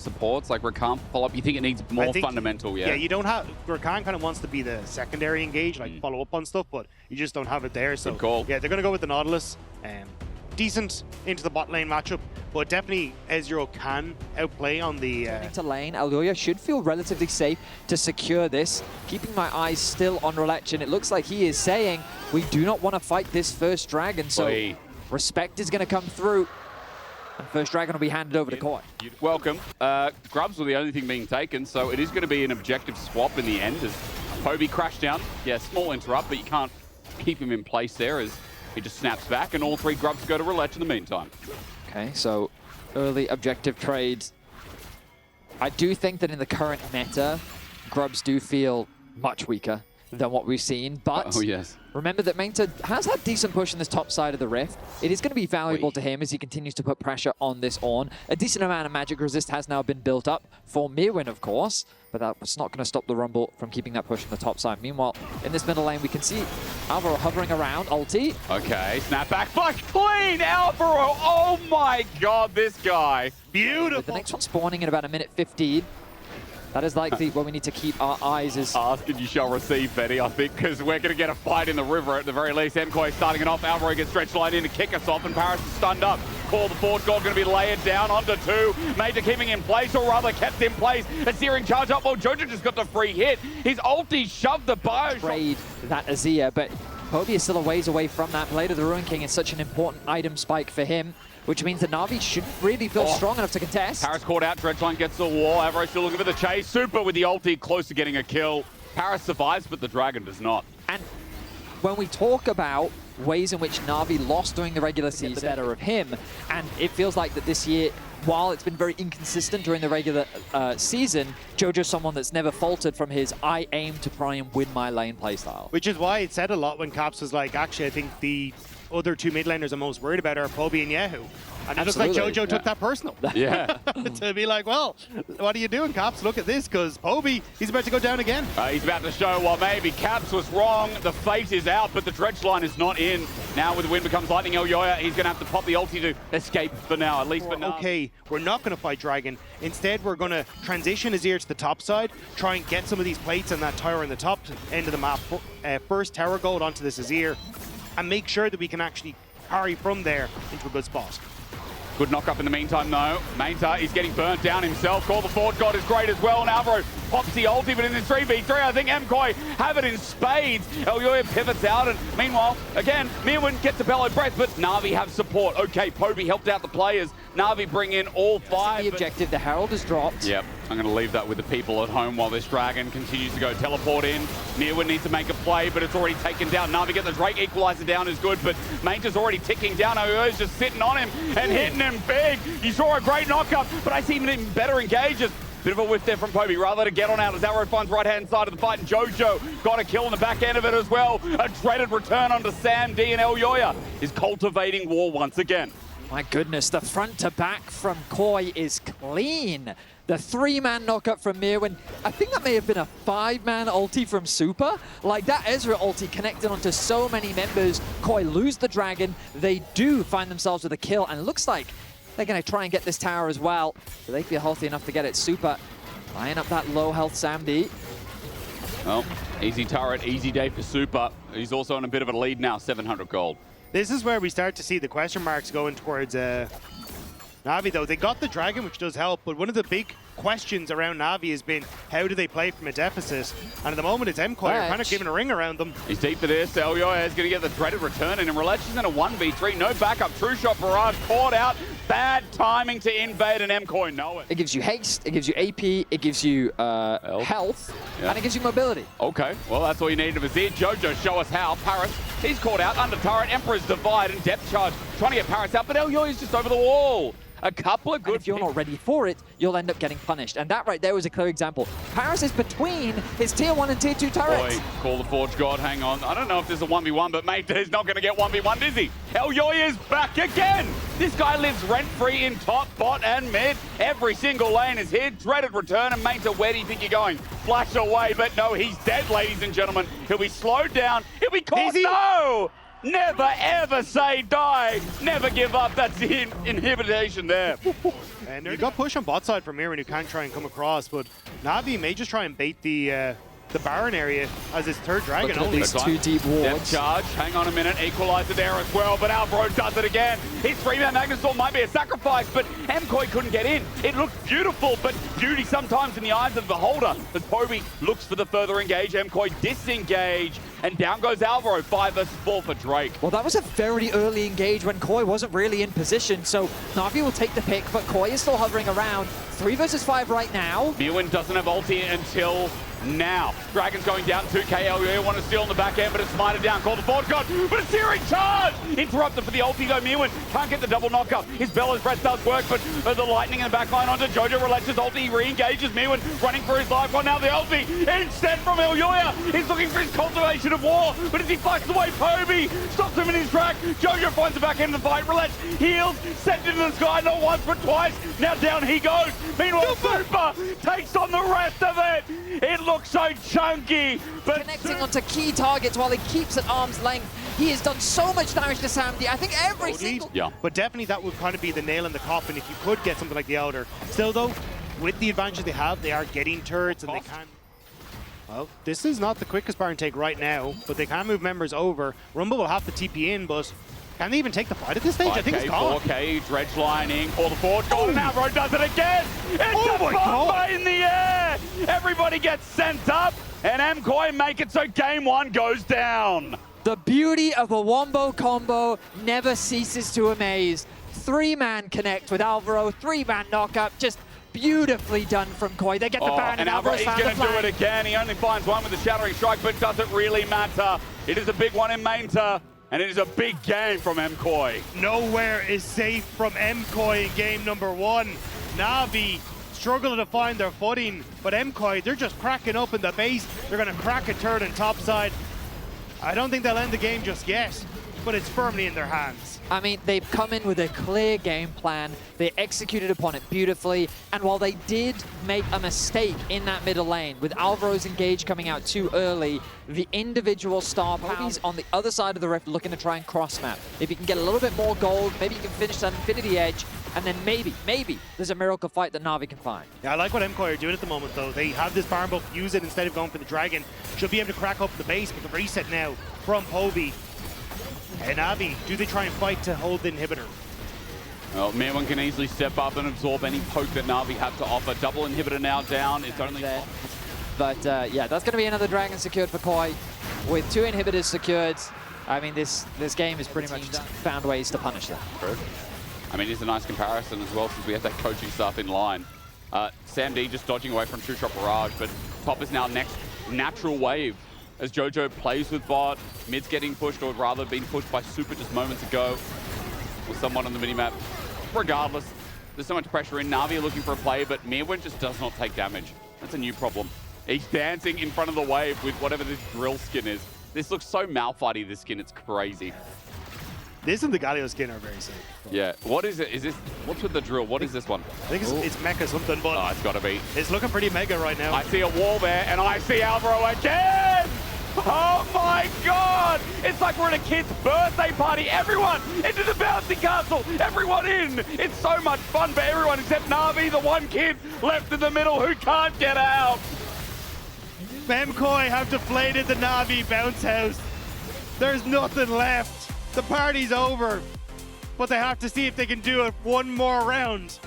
supports like Rakan follow up? You think it needs more fundamental? Yeah, you don't have. Rakan kind of wants to be the secondary engage, like follow up on stuff, but you just don't have it there. So yeah, they're gonna go with the Nautilus. Decent into the bot lane matchup, but definitely Ezreal can outplay on the to lane. Elyoya should feel relatively safe to secure this. Keeping my eyes still on Relech, and it looks like he is saying we do not want to fight this first dragon, so respect is going to come through. And first dragon will be handed over to Koi. Welcome. Grubs were the only thing being taken, so it is going to be an objective swap in the end as Poby crashed down. Yeah, small interrupt, but you can't keep him in place there as he just snaps back, and all three Grubs go to Relech in the meantime. Okay, so early objective trades. I do think that in the current meta, Grubs do feel much weaker than what we've seen, but remember that Manta has had decent push in this top side of the Rift. It is going to be valuable to him as he continues to put pressure on this Ornn. A decent amount of magic resist has now been built up for Mirwin, of course, but that's not going to stop the Rumble from keeping that push on the top side. Meanwhile, in this middle lane, we can see Alvaro hovering around, ulti. Okay, snap back, flash clean, Alvaro! Oh my god, this guy. Beautiful! With the next one spawning in about 1:15. That is likely what we need to keep our eyes is... Ask and you shall receive, Betty, I think, because we're going to get a fight in the river at the very least. MKOI starting it off. Alvaro gets stretched line in to kick us off, and Paris is stunned up. Call the Forge God going to be layered down onto two. Major keeping in place, or rather kept in place. A searing charge up. Well, Jojo just got the free hit. His ulti shoved the bio. Trade that Azir, but Poby is still a ways away from that. Blade of the Ruin King is such an important item spike for him, which means that Navi shouldn't really feel strong enough to contest. Paris caught out, Dredgeline gets the wall. Alvaro still looking for the chase. Super with the ulti, close to getting a kill. Paris survives, but the Dragon does not. And when we talk about ways in which Navi lost during the regular season, the better of him, and it feels like that this year, while it's been very inconsistent during the regular season, Jojo's someone that's never faltered from his I aim to try and win my lane playstyle. Which is why it said a lot when Caps was like, actually, I think the other two mid laners I'm most worried about are Poby and Yahoo. And it looks like Jojo took that personal. Yeah. To be like, well, what are you doing, Caps? Look at this, because Poby, he's about to go down again. He's about to show, well, maybe Caps was wrong. The fate is out, but the Dredgeline is not in. Now with the wind becomes lightning, Elyoya, he's going to have to pop the ulti to escape for now, at least for now. Okay, we're not going to fight Dragon. Instead, we're going to transition Azir to the top side, try and get some of these plates and that tower in the top end of the map. First tower gold onto this Azir, and make sure that we can actually carry from there into a good spot. Good knock up in the meantime, though. Manta is getting burnt down himself. Call the Forge God is great as well, and Alvaro pops the ulti, but in this 3v3, I think MKOI have it in spades. Elyoya pivots out, and meanwhile, again, Mirwin gets a bellowed breath, but Navi have support. Okay, Poby helped out the players. Navi bring in all five. The objective, the Herald is dropped. Yep, I'm going to leave that with the people at home while this Dragon continues to go teleport in. Mirwin needs to make a play, but it's already taken down. Navi get the Drake equalizer down is good, but Manta's already ticking down. Elyoya's just sitting on him and hitting him big. You saw a great knockup, but I see even better engages. Bit of a whiff there from Poby, rather to get on out as Arrow finds right-hand side of the fight, and Jojo got a kill on the back end of it as well. A dreaded return onto Sam D, and Elyoya is cultivating war once again. My goodness, the front to back from Koi is clean. The 3-man knockup from Mirwin. I think that may have been a 5-man ulti from Super. Like, that Ezra ulti connected onto so many members. Koi lose the Dragon. They do find themselves with a kill, and it looks like they're going to try and get this tower as well. So they feel healthy enough to get it. Super buying up that low health Sam D. Well, easy turret, easy day for Super. He's also on a bit of a lead now, 700 gold. This is where we start to see the question marks going towards Navi, though. They got the Dragon, which does help, but one of the big questions around Navi has been, how do they play from a deficit? And at the moment, it's MKOI kind of giving a ring around them. He's deep for this. Elyoya is going to get the dreaded return, and in Relech is in a 1v3. No backup. True shot barrage caught out. Bad timing to invade, and MKOI know it. It gives you haste, it gives you AP, it gives you health, and it gives you mobility. Okay, well, that's all you need of Azir. Jojo, show us how. Paris, he's caught out under turret. Emperor's divide and depth charge. Trying to get Paris out, but Elyoya's just over the wall. A couple of good... And if you're not ready for it, you'll end up getting punished. And that right there was a clear example. Paris is between his tier 1 and tier 2 turrets. Boy, call the Forge God, hang on. I don't know if there's a 1v1, but mate, he's not going to get 1v1, is he? Elyoya is back again! This guy lives rent-free in top, bot, and mid. Every single lane is here. Dreaded return, and mate, where do you think you're going? Flash away, but no, he's dead, ladies and gentlemen. He'll be slowed down. He'll be caught. No! Never ever say die. Never give up. That's the inhibition there. And you got push on bot side from here when you can't try and come across, but Navi may just try and bait the Baron area as his third dragon. At least 2 deep wards. Depth charge, hang on a minute, equalizer there as well, but Alvaro does it again. His 3-man Magnustorm might be a sacrifice, but MKOI couldn't get in. It looked beautiful, but beauty sometimes in the eyes of the beholder. As Poby looks for the further engage, MKOI disengage, and down goes Alvaro, 5 versus 4 for Drake. Well, that was a very early engage when KOI wasn't really in position, so Navi will take the pick, but KOI is still hovering around. 3 versus 5 right now. Mewin doesn't have ulti until now. Dragon's going down 2k. LEC want to steal on the back end, but it's smited down. Call the forward god, but a searing charge! Interrupted for the ulti though. Mewin can't get the double knockup. His Bellows breath does work, but the lightning in the backline onto Jojo relates his ulti. He re-engages Mewin, running for his life. Well, now the ulti instead from LEC. He's looking for his cultivation of war, but as he fights away, Poby stops him in his track. Jojo finds the back end of the fight. Relates, heals, sent into the sky, not once but twice. Now down he goes. Meanwhile, Super takes on the rest of it. It looks so chunky, but connecting onto key targets while he keeps at arm's length. He has done so much damage to Samdi. I think every single... Yeah. But definitely that would kind of be the nail in the coffin if you could get something like the Elder. Still though, with the advantage they have, they are getting turrets and they can... Well, this is not the quickest Baron take right now, but they can move members over. Rumble will have to TP in, but can they even take the fight at this stage? 5K, I think it's gone. 4K, dredge lining, or the forward god, and Alvaro does it again! It's Oh a my God. bomba in the air! Everybody gets sent up, and MKOI make it so game 1 goes down. The beauty of a wombo combo never ceases to amaze. 3-man connect with Alvaro, 3-man knockup, just beautifully done from KOI. They get the Baron, and Alvaro's found the going to do flank. it again. He only finds one with the Shattering Strike, but does it really matter? It is a big one in Mainta, and it is a big game from MKOI. Nowhere is safe from MKOI in game number 1. Navi struggling to find their footing, but MKOI, they're just cracking up in the base. They're going to crack a turret on top side. I don't think they'll end the game just yet, but it's firmly in their hands. I mean, they've come in with a clear game plan. They executed upon it beautifully. And while they did make a mistake in that middle lane, with Alvaro's engage coming out too early, the individual star powers on the other side of the rift looking to try and cross-map. If you can get a little bit more gold, maybe you can finish that Infinity Edge, and then maybe there's a miracle fight that Navi can find. Yeah, I like what MKOI are doing at the moment, though. They have this Baron buff, use it instead of going for the Dragon. Should be able to crack up the base, but the reset now from Poby. And Navi, do they try and fight to hold the inhibitor? Well, Mewin can easily step up and absorb any poke that Navi have to offer. Double inhibitor now down. It's only there. But yeah, that's going to be another Dragon secured for KOI. With 2 inhibitors secured, I mean, this game is pretty much found ways to punish them. True. I mean, it's a nice comparison as well, since we have that coaching staff in line. Sam D just dodging away from True Shot Barrage, but top is now next natural wave. As Jojo plays with bot, mid's getting pushed, or rather being pushed by Super just moments ago, with someone on the minimap. Regardless, there's so much pressure in. Navi are looking for a play, but Mewin just does not take damage. That's a new problem. He's dancing in front of the wave with whatever this drill skin is. This looks so Malfighty, this skin, it's crazy. This and the Galio skin are very safe. Yeah, what is it? Is this, what's with the drill? What is this one? I think it's mecha something, but Oh, it's gotta be. it's looking pretty mega right now. I see a wall there, and I see Alvaro again! Oh my God! It's like we're at a kid's birthday party. Everyone into the bouncy castle. Everyone in. It's so much fun for everyone except Navi, the one kid left in the middle who can't get out. MKOI have deflated the Navi bounce house. There's nothing left. The party's over. But they have to see if they can do it one more round.